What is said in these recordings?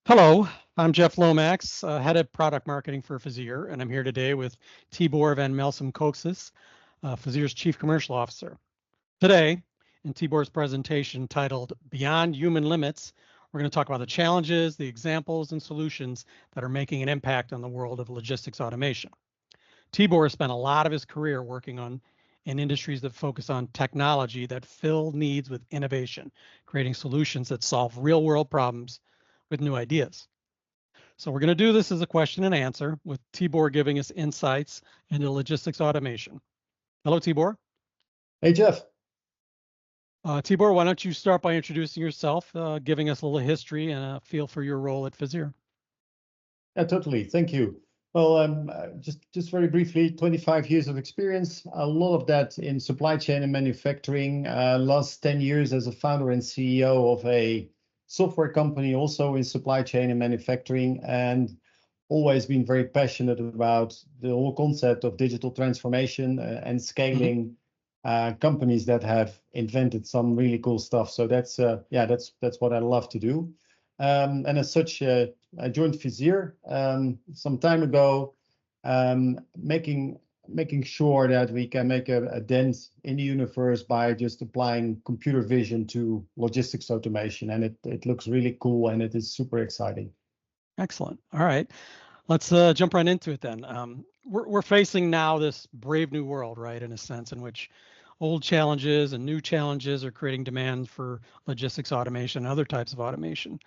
Hello, I'm Jeff Lomax, Head of Product Marketing for Fizyr, and I'm here today with Tibor van Melsem Kocsis, Fizyr's Chief Commercial Officer. Today, in Tibor's presentation titled Beyond Human Limits, we're going to talk about the challenges, the examples, and solutions that are making an impact on the world of logistics automation. Tibor has spent a lot of his career working in industries that focus on technology that fill needs with innovation, creating solutions that solve real-world problems with new ideas. So we're going to do this as a question and answer with Tibor giving us insights into logistics automation. Hello, Tibor. Hey, Jeff. Tibor, why don't you start by introducing yourself, giving us a little history and a feel for your role at Fizyr. Yeah, totally. Thank you. Well, just very briefly, 25 years of experience, a lot of that in supply chain and manufacturing. Last 10 years as a founder and CEO of a software company, also in supply chain and manufacturing, and always been very passionate about the whole concept of digital transformation and scaling companies that have invented some really cool stuff. So that's what I love to do. And as such, I joined Fizyr some time ago, making sure that we can make a dent in the universe by just applying computer vision to logistics automation. And it looks really cool and it is super exciting. Excellent. All right. Let's jump right into it then. We're facing now this brave new world, right, in a sense in which old challenges and new challenges are creating demand for logistics automation and other types of automation.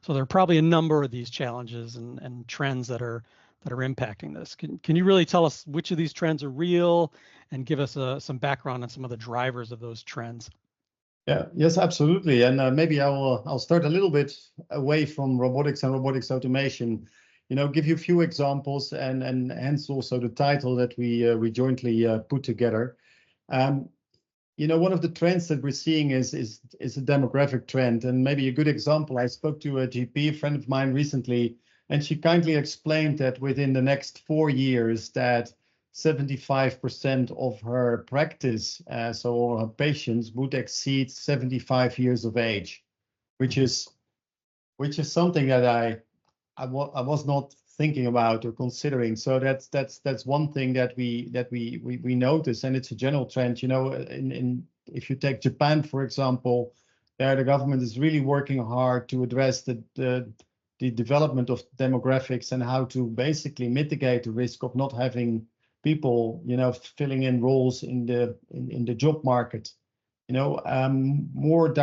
So there are probably a number of these challenges and trends that are impacting this. Can you really tell us which of these trends are real and give us some background on some of the drivers of those trends? Yeah, yes, absolutely. And maybe I'll start a little bit away from robotics and robotics automation, give you a few examples and hence also the title that we jointly put together. One of the trends that we're seeing is a demographic trend. And maybe a good example, I spoke to a GP, a friend of mine recently, and she kindly explained that within the next 4 years that 75% of her practice, so her patients, would exceed 75 years of age, which is something that I was not thinking about or considering. So that's one thing that we notice, and it's a general trend. If you take Japan, for example, there the government is really working hard to address the development of demographics and how to basically mitigate the risk of not having people, filling in roles in the job market. More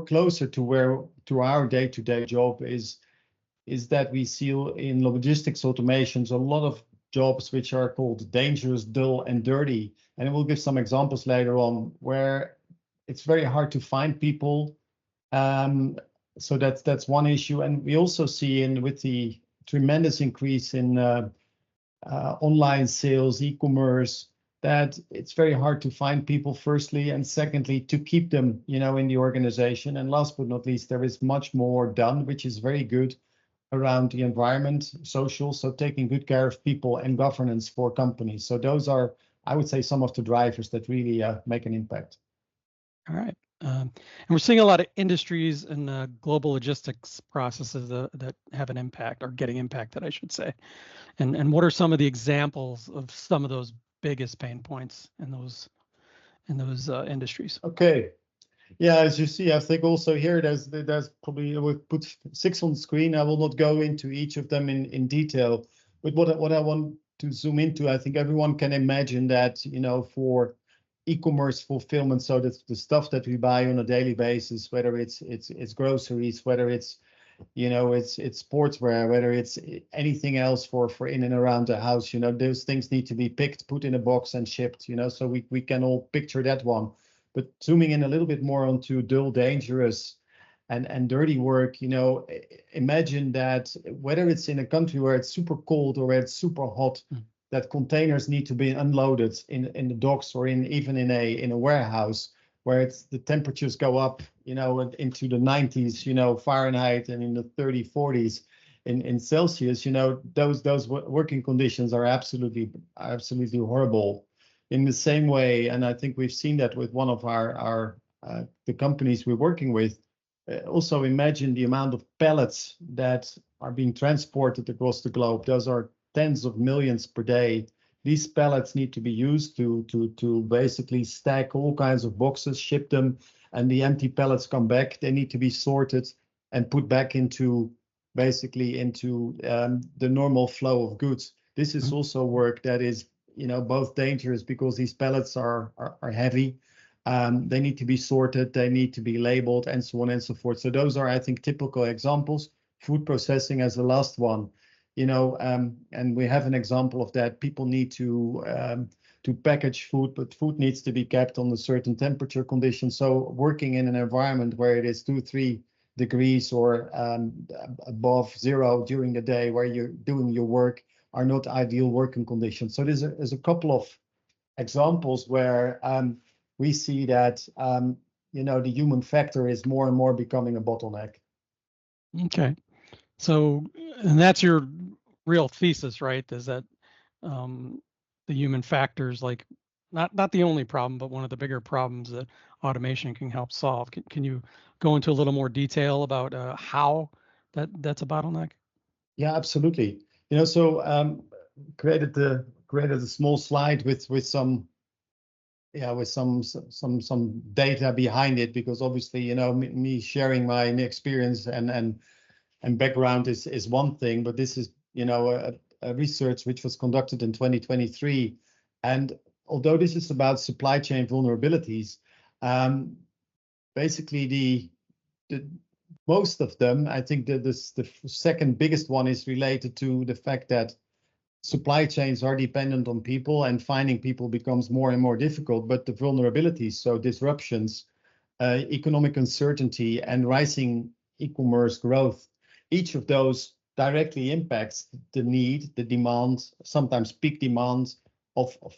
closer to our day-to-day job is that we see in logistics automations a lot of jobs which are called dangerous, dull, and dirty. And we'll give some examples later on where it's very hard to find people. So that's one issue. And we also see with the tremendous increase in online sales, e-commerce, that it's very hard to find people, firstly, and secondly, to keep them, in the organization. And last but not least, there is much more done, which is very good around the environment, social, so taking good care of people and governance for companies. So those are, I would say, some of the drivers that really make an impact. All right. And we're seeing a lot of industries and global logistics processes that have an impact or getting impacted, I should say. And what are some of the examples of some of those biggest pain points in those industries? Okay. Yeah, as you see, I think also here there's probably, we'll put 6 on screen. I will not go into each of them in detail, but what I want to zoom into, I think everyone can imagine that, for e-commerce fulfillment, so that's the stuff that we buy on a daily basis, whether it's groceries, whether it's sportswear, whether it's anything else for in and around the house, those things need to be picked, put in a box and shipped, so we can all picture that one. But zooming in a little bit more onto dull, dangerous, and dirty work, imagine that whether it's in a country where it's super cold or where it's super hot, that containers need to be unloaded in the docks or even in a warehouse where the temperatures go up, into the 90s, Fahrenheit, and in the 30s, 40s in Celsius. Those working conditions are absolutely horrible. In the same way, and I think we've seen that with one of the companies we're working with. Also imagine the amount of pallets that are being transported across the globe. Those are tens of millions per day. These pallets need to be used to basically stack all kinds of boxes, ship them, and the empty pallets come back. They need to be sorted and put back into the normal flow of goods. This is also work that is, both dangerous because these pallets are heavy. They need to be sorted, they need to be labeled, and so on and so forth. So those are, I think, typical examples. Food processing as the last one, and we have an example of that. People need to package food, but food needs to be kept on a certain temperature condition. So working in an environment where it is 2-3 degrees or above zero during the day where you're doing your work are not ideal working conditions. So there's a couple of examples where we see that the human factor is more and more becoming a bottleneck. Okay, so and that's your real thesis, right? Is that the human factors, like not the only problem, but one of the bigger problems that automation can help solve. Can you go into a little more detail about how that's a bottleneck? Yeah, absolutely. So created a small slide with some data behind it, because obviously me sharing my experience and background is one thing, but this is a research which was conducted in 2023, and although this is about supply chain vulnerabilities, basically the most of them, I think that the second biggest one is related to the fact that supply chains are dependent on people, and finding people becomes more and more difficult. But the vulnerabilities, so disruptions, economic uncertainty, and rising e-commerce growth, each of those directly impacts the need, the demand, sometimes peak demand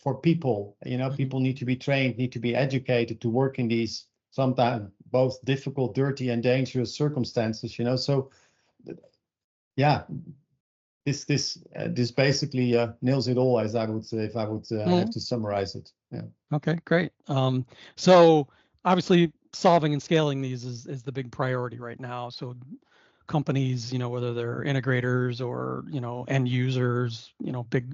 for people. People need to be trained, need to be educated to work in these sometimes both difficult, dirty, and dangerous circumstances. So yeah. This basically nails it all, as I would say, if I would have to summarize it. Yeah. Okay, great. So obviously solving and scaling these is the big priority right now. So companies, whether they're integrators or, end users, big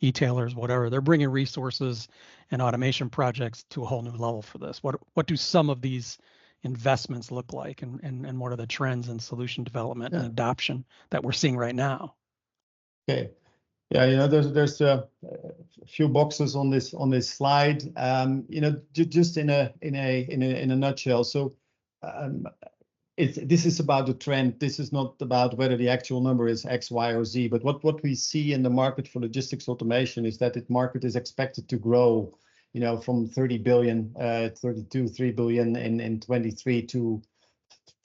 e-tailers, whatever, they're bringing resources and automation projects to a whole new level for this. What do some of these investments look like, and what are the trends in solution development and adoption that we're seeing right now? Okay. Yeah, there's a few boxes on this slide. Just in a nutshell. So this is about the trend. This is not about whether the actual number is X, Y, or Z. But what we see in the market for logistics automation is that the market is expected to grow, from 30 billion, 3 billion in 23 to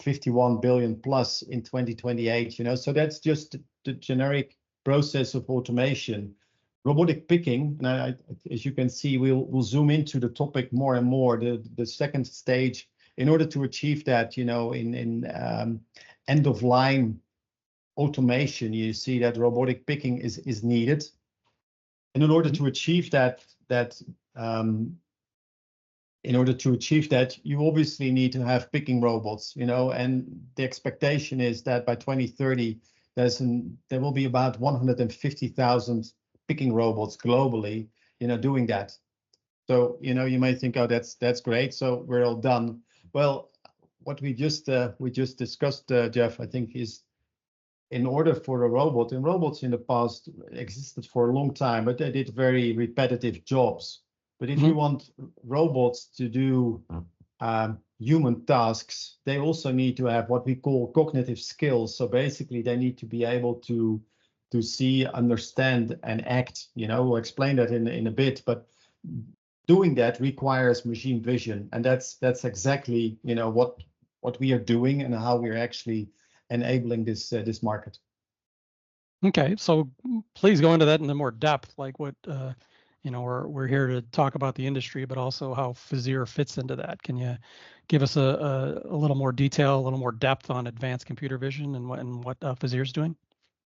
51 billion plus in 2028. So that's just the generic process of automation. Robotic picking, and as you can see, we'll zoom into the topic more and more. The second stage, in order to achieve that, in end of line automation, you see that robotic picking is needed. And in order to achieve that, you obviously need to have picking robots, and the expectation is that by 2030, there will be about 150,000 picking robots globally, doing that. So, you may think, oh, that's great. So we're all done. Well, what we just discussed, Jeff, I think is, in order for a robot, and robots in the past existed for a long time, but they did very repetitive jobs. But if you want robots to do human tasks, they also need to have what we call cognitive skills. So basically, they need to be able to see, understand, and act. We'll explain that in a bit. But doing that requires machine vision, and that's exactly what we are doing and how we're actually enabling this market. Okay, so please go into that in more depth, like what we're here to talk about the industry, but also how Fizyr fits into that. Can you give us a little more detail, a little more depth on advanced computer vision and what Fizyr is doing?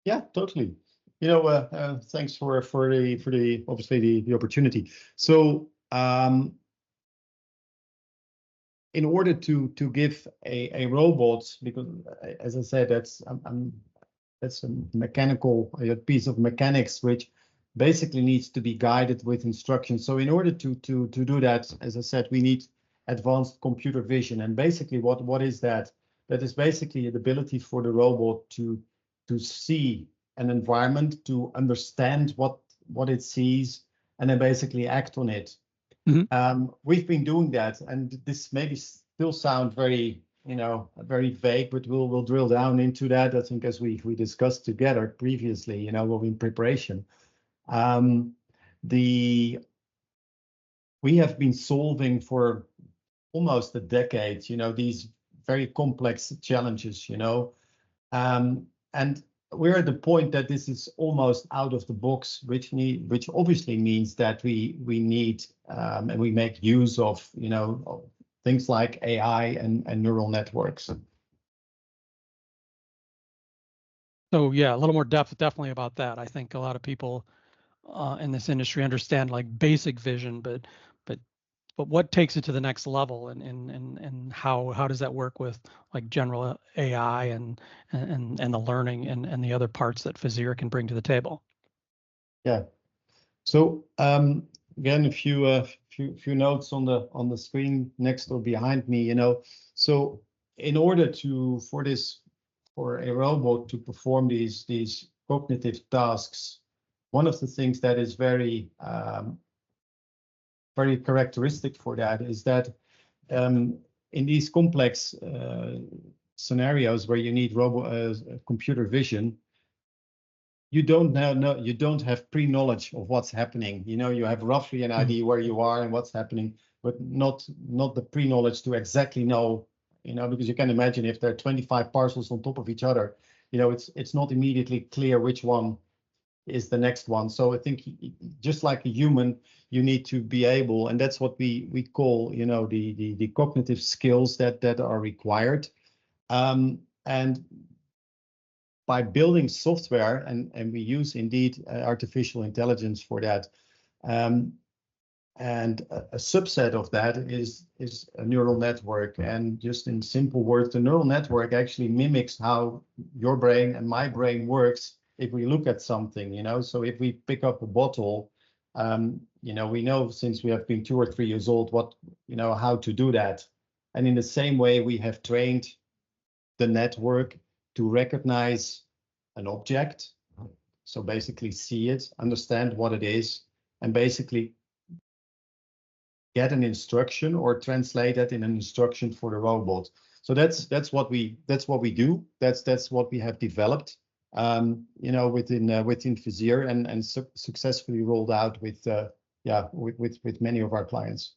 Yeah, totally. Thanks for the obviously the opportunity. So in order to give a robot, because as I said, that's a mechanical piece of mechanics which basically needs to be guided with instructions. So in order to do that, as I said, we need advanced computer vision. And basically, what is that? That is basically the ability for the robot to see an environment, to understand what it sees, and then basically act on it. We've been doing that, and this maybe still sound very, very vague, but we'll drill down into that. I think as we discussed together previously, in preparation. We have been solving for almost a decade, these very complex challenges, and we're at the point that this is almost out of the box, which obviously means that we need and we make use of things like AI and neural networks. So yeah, a little more depth definitely about that. I think a lot of people in this industry understand like basic vision, but what takes it to the next level, and how does that work with like general AI and the learning and the other parts that Fizyr can bring to the table? Yeah. So again, a few notes on the screen next or behind me. So in order for a robot to perform these cognitive tasks, one of the things that is very characteristic for that is that in these complex scenarios where you need computer vision, you don't have pre-knowledge of what's happening. You have roughly an idea where you are and what's happening, but not the pre-knowledge to exactly know, because you can imagine if there are 25 parcels on top of each other, it's not immediately clear which one is the next one. So I think just like a human, you need to be able, and that's what we call, the cognitive skills that are required. And by building software, and we use indeed artificial intelligence for that, and a subset of that is a neural network. And just in simple words, the neural network actually mimics how your brain and my brain works if we look at something, So if we pick up a bottle, we know since we have been 2 or 3 years old how to do that. And in the same way, we have trained the network to recognize an object, so basically see it, understand what it is, and basically get an instruction or translate that in an instruction for the robot. So that's what we do. That's what we have developed, within Fizyr and successfully rolled out with many of our clients.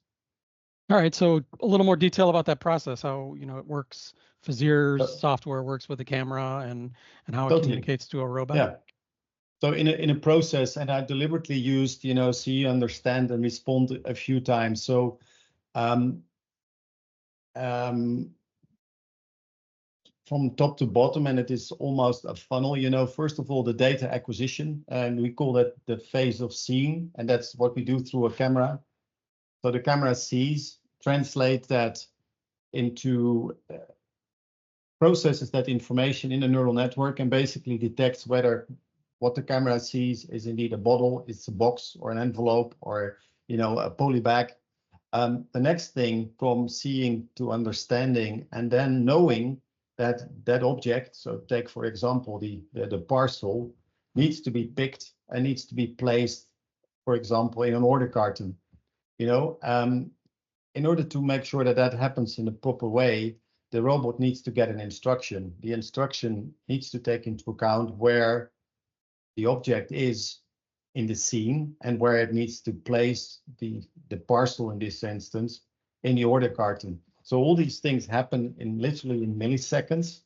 All right, so a little more detail about that process, how it works. Fizyr's software works with the camera and how it communicates to a robot. Yeah. So in a process, and I deliberately used see, understand, and respond a few times. So from top to bottom, and it is almost a funnel. First of all, the data acquisition, and we call that the phase of seeing, and that's what we do through a camera. So the camera sees, translates that into processes that information in the neural network, and basically detects whether what the camera sees is indeed a bottle, it's a box or an envelope, or a poly bag. The next thing from seeing to understanding, and then knowing that object, so take for example the parcel, needs to be picked and needs to be placed, for example, in an order carton. In order to make sure that happens in a proper way, the robot needs to get an instruction. The instruction needs to take into account where the object is in the scene and where it needs to place the parcel in this instance in the order carton. So all these things happen literally in milliseconds.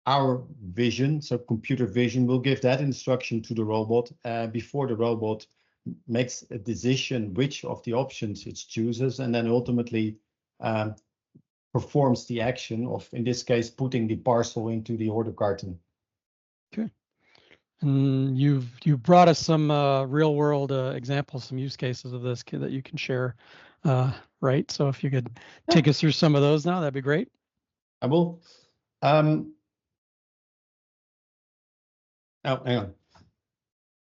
Our vision, so computer vision, will give that instruction to the robot before the robot makes a decision which of the options it chooses, and then ultimately performs the action of, in this case, putting the parcel into the order carton. Okay. And you've brought us some real world examples, some use cases of this that you can share, right? So if you could take us through some of those now, that'd be great. I will. Oh, hang on.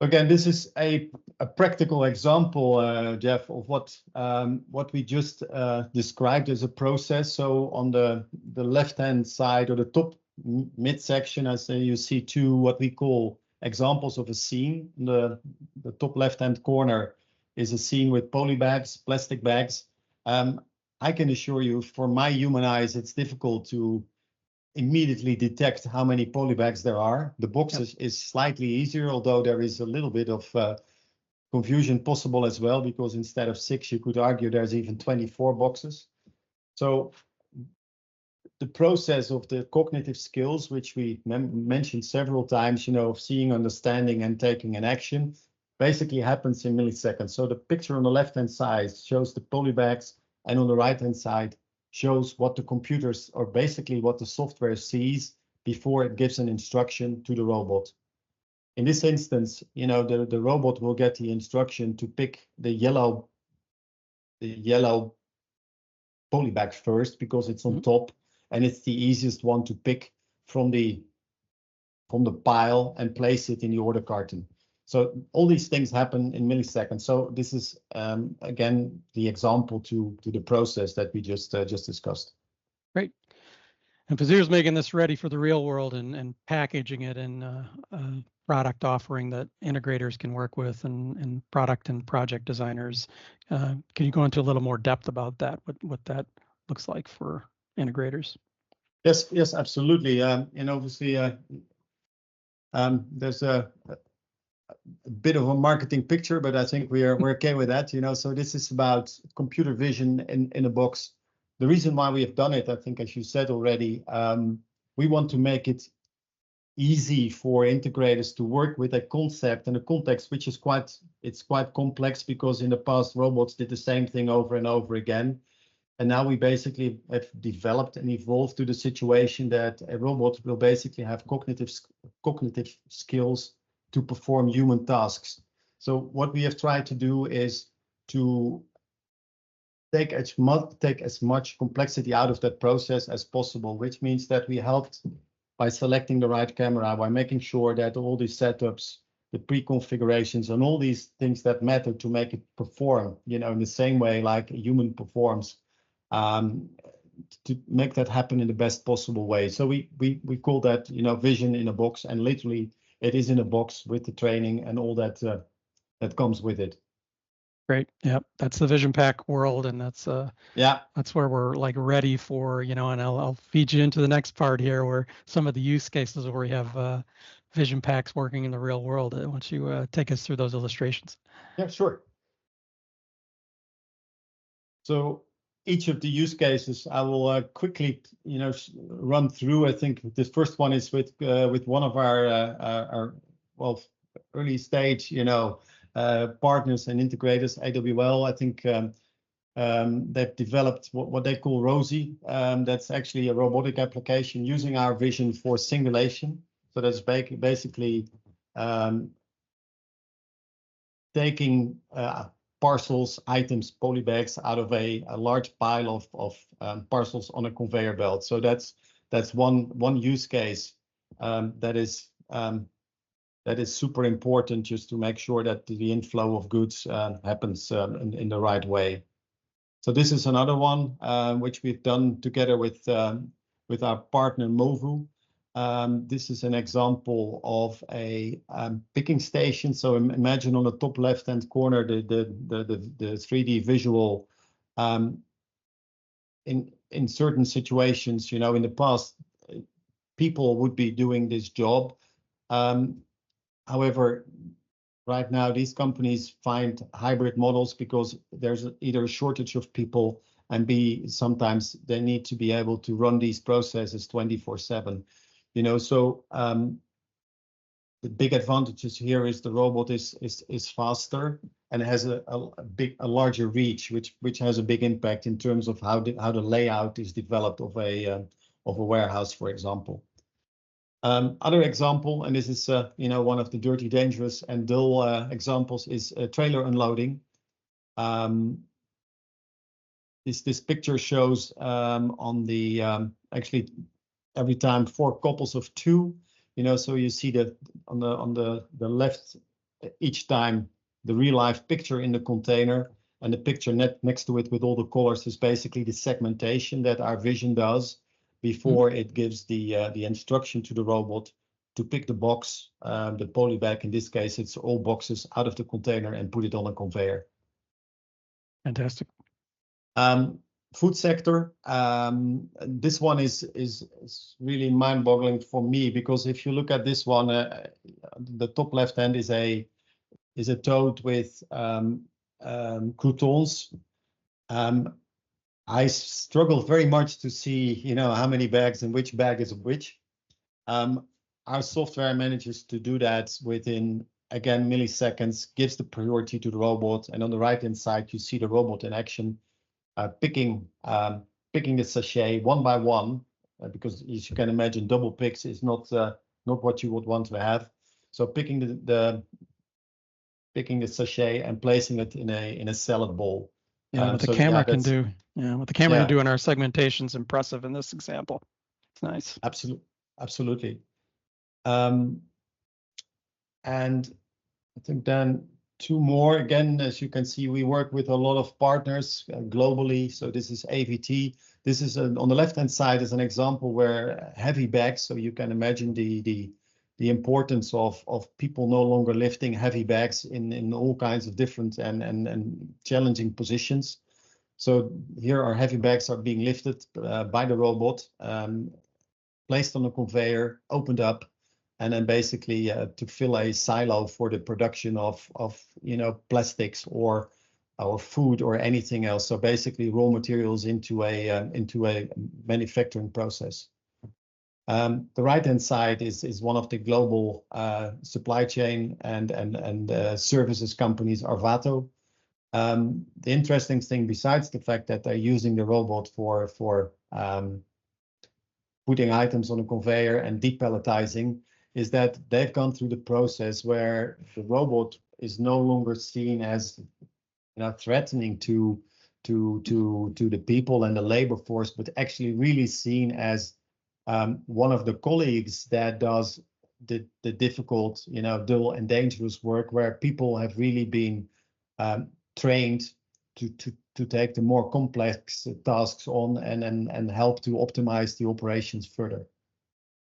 Again, this is a practical example, Jeff, of what we just described as a process. So on the left-hand side or the top midsection, I say you see two what we call examples of a scene. The top left-hand corner is a scene with poly bags, plastic bags. I can assure you, for my human eyes, it's difficult to immediately detect how many polybags there are. The box is slightly easier, although there is a little bit of confusion possible as well, because instead of 6, you could argue there's even 24 boxes. So the process of the cognitive skills, which we mentioned several times, of seeing, understanding, and taking an action, basically happens in milliseconds. So the picture on the left-hand side shows the polybags, and on the right-hand side shows what the computers, or basically what the software sees before it gives an instruction to the robot. In this instance, the robot will get the instruction to pick the yellow polybag first, because it's on top and it's the easiest one to pick from the pile and place it in the order carton. So all these things happen in milliseconds. So this is, again, the example to the process that we just discussed. Great. And Fizyr's making this ready for the real world and packaging it in a product offering that integrators can work with and product and project designers. Can you go into a little more depth about that, what that looks like for integrators? Yes, absolutely. And obviously, there's a bit of a marketing picture, but I think we're okay with that. So this is about computer vision in a box. The reason why we have done it, I think, as you said already, we want to make it easy for integrators to work with a concept and a context which is quite complex, because in the past robots did the same thing over and over again. And now we basically have developed and evolved to the situation that a robot will basically have cognitive skills to perform human tasks. So what we have tried to do is to take as much complexity out of that process as possible, which means that we helped by selecting the right camera, by making sure that all these setups, the pre-configurations, and all these things that matter to make it perform, in the same way like a human performs, to make that happen in the best possible way. So we call that, vision in a box, and literally it is in a box with the training and all that that comes with it. Great. Yep, that's the Vision Pack world, and that's that's where we're like ready for, and I'll feed you into the next part here, where some of the use cases where we have Vision Packs working in the real world. Why don't you take us through those illustrations? Yeah, sure. So each of the use cases I will quickly, run through. I think the first one is with one of our early stage, partners and integrators, AWL. I think they've developed what they call Rosie. That's actually a robotic application using our vision for simulation. So that's basically taking parcels, items, polybags out of a large pile of parcels on a conveyor belt. So that's one use case that is super important, just to make sure that the inflow of goods happens in the right way. So this is another one which we've done together with our partner Movu. This is an example of a picking station. So imagine on the top left-hand corner the 3D visual. In certain situations, in the past, people would be doing this job. However, right now, these companies find hybrid models because there's either a shortage of people, and B, sometimes they need to be able to run these processes 24/7. So the big advantages here is the robot is faster and has a larger reach, which has a big impact in terms of how the layout is developed of a warehouse, for example. Other example, and this is one of the dirty, dangerous, and dull examples, is trailer unloading. This picture shows on the actually every time 4 couples of 2 So you see that on the left each time the real life picture in the container, and the picture next to it with all the colors is basically the segmentation that our vision does before it gives the instruction to the robot to pick the box, the poly bag. In this case, it's all boxes out of the container and put it on a conveyor. Fantastic. Food sector. This one is really mind-boggling for me, because if you look at this one, the top left hand is a toad with croutons. I struggle very much to see, how many bags and which bag is which. Our software manages to do that within, again, milliseconds, gives the priority to the robot, and on the right-hand side you see the robot in action, picking the sachet one by one, because as you can imagine, double picks is not what you would want to have. So picking the sachet and placing it in a salad bowl. Yeah, what the camera can do. Yeah, what the camera can do in our segmentation is impressive in this example. It's nice. Absolutely. And I think then two more. Again, as you can see, we work with a lot of partners globally. So this is AVT. This is on the left-hand side is an example where heavy bags. So you can imagine the importance of people no longer lifting heavy bags in all kinds of different and challenging positions. So here our heavy bags are being lifted by the robot, placed on a conveyor, opened up, and then basically to fill a silo for the production of plastics or food or anything else. So basically raw materials into a manufacturing process. The right-hand side is one of the global supply chain and services companies, Arvato. The interesting thing, besides the fact that they're using the robot for putting items on a conveyor and depalletizing, is that they've gone through the process where the robot is no longer seen as threatening to the people and the labor force, but actually really seen as one of the colleagues that does the difficult, dull and dangerous work, where people have really been trained to take the more complex tasks on and help to optimize the operations further.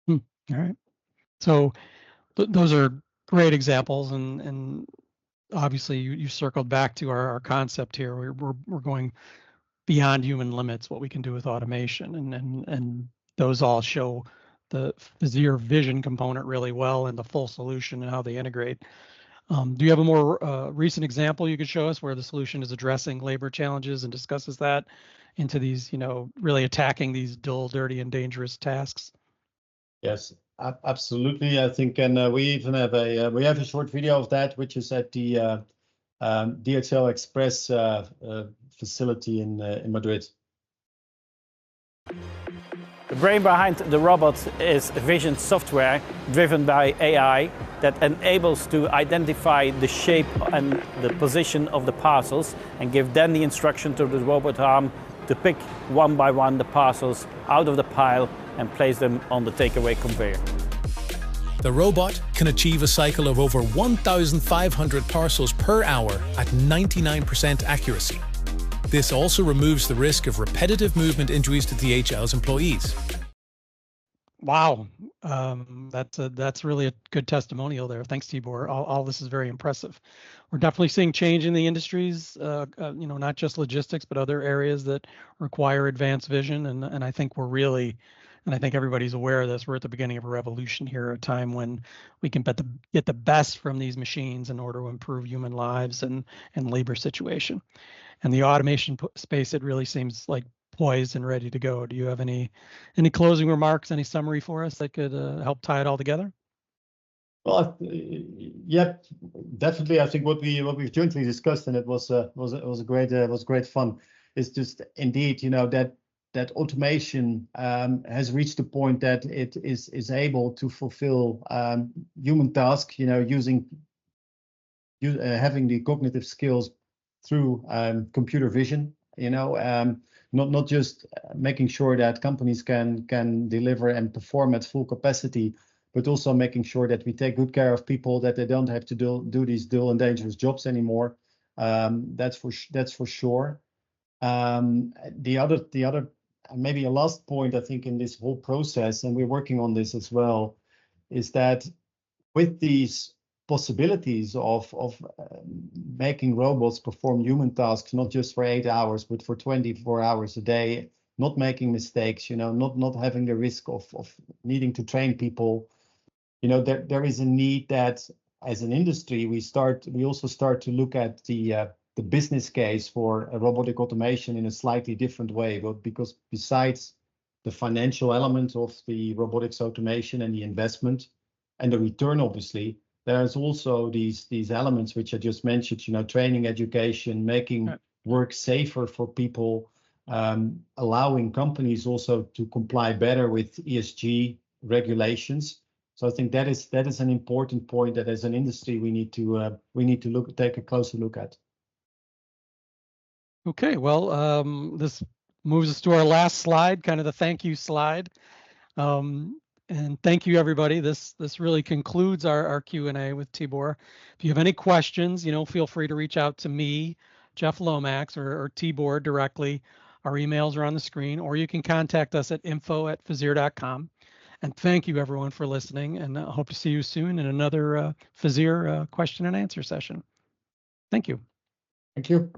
All right. So those are great examples, and obviously you circled back to our concept here. We're going beyond human limits, what we can do with automation, and those all show the Fizyr vision component really well and the full solution and how they integrate. Do you have a more recent example you could show us where the solution is addressing labor challenges and discusses that into these, really attacking these dull, dirty, and dangerous tasks? Yes, absolutely. I think, and we even have a short video of that, which is at the DHL Express facility in Madrid. The brain behind the robot is vision software driven by AI that enables to identify the shape and the position of the parcels and give then the instruction to the robot arm to pick one by one the parcels out of the pile and place them on the takeaway conveyor. The robot can achieve a cycle of over 1,500 parcels per hour at 99% accuracy. This also removes the risk of repetitive movement injuries to DHL's employees. Wow, that's really a good testimonial there. Thanks, Tibor. All this is very impressive. We're definitely seeing change in the industries, not just logistics, but other areas that require advanced vision. And I think I think everybody's aware of this. We're at the beginning of a revolution here, a time when we can get the best from these machines in order to improve human lives and labor situation. And the automation space, it really seems like poised and ready to go. Do you have any closing remarks, any summary for us that could help tie it all together? Well, yeah, definitely. I think what we've jointly discussed, and it was great fun, is just indeed, that automation has reached the point that it is able to fulfill human tasks, having the cognitive skills through computer vision, not just making sure that companies can deliver and perform at full capacity, but also making sure that we take good care of people, that they don't have to do these dual and dangerous jobs anymore. That's for sure. The other maybe a last point I think in this whole process, and we're working on this as well, is that with these possibilities of making robots perform human tasks, not just for 8 hours, but for 24 hours a day, not making mistakes, not having the risk of needing to train people, there is a need that as an industry, we also start to look at the business case for robotic automation in a slightly different way, because besides the financial element of the robotics automation and the investment and the return, obviously, there's also these elements which I just mentioned, training, education, making work safer for people, allowing companies also to comply better with ESG regulations. So I think that is an important point that as an industry we need to take a closer look at. Okay, well, this moves us to our last slide, kind of the thank you slide. And thank you, everybody. This really concludes our Q&A with Tibor. If you have any questions, feel free to reach out to me, Jeff Lomax, or Tibor directly. Our emails are on the screen, or you can contact us at info@fizyr.com. And thank you, everyone, for listening, and I hope to see you soon in another Fizyr question and answer session. Thank you. Thank you.